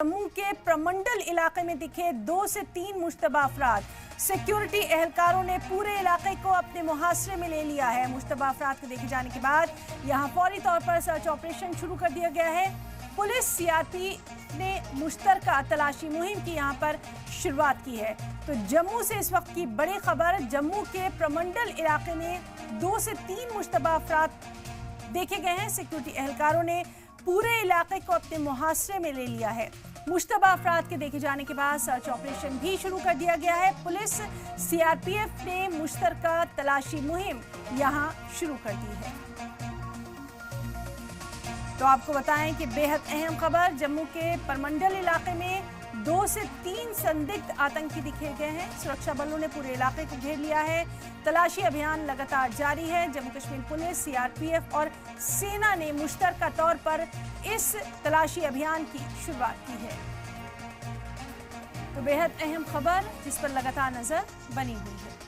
जम्मू के प्रमंडल इलाके में दिखे 2 से 3 मुश्तबा अफराद। सिक्योरिटी एहलकारों ने पूरे इलाके को अपने मुहासरे में ले लिया है। मुश्तबा अफराद के देखे जाने के बाद यहां फौरी तौर पर सर्च ऑपरेशन शुरू कर दिया गया है। पुलिस सीआरपी ने मुश्तरका तलाशी मुहिम की यहां पर शुरुआत की है। तो जम्मू से इस वक्त की बड़ी खबर, जम्मू के प्रमंडल इलाके में 2 से 3 मुश्तबा अफराद देखे गए हैं। सिक्योरिटी एहलकारों ने पूरे इलाके को अपने मुहासरे में ले लिया है। मुश्तबा अफराद के देखे जाने के बाद सर्च ऑपरेशन भी शुरू कर दिया गया है। पुलिस सीआरपीएफ ने मुश्तरका तलाशी मुहिम यहां शुरू कर दी है। तो आपको बताएं कि बेहद अहम खबर, जम्मू के परमंडल इलाके में 2 से 3 संदिग्ध आतंकी दिखे गए हैं। सुरक्षा बलों ने पूरे इलाके को घेर लिया है। तलाशी अभियान लगातार जारी है। जम्मू कश्मीर पुलिस, सीआरपीएफ और सेना ने मुश्तरका तौर पर इस तलाशी अभियान की शुरुआत की है। तो बेहद अहम खबर जिस पर लगातार नजर बनी हुई है।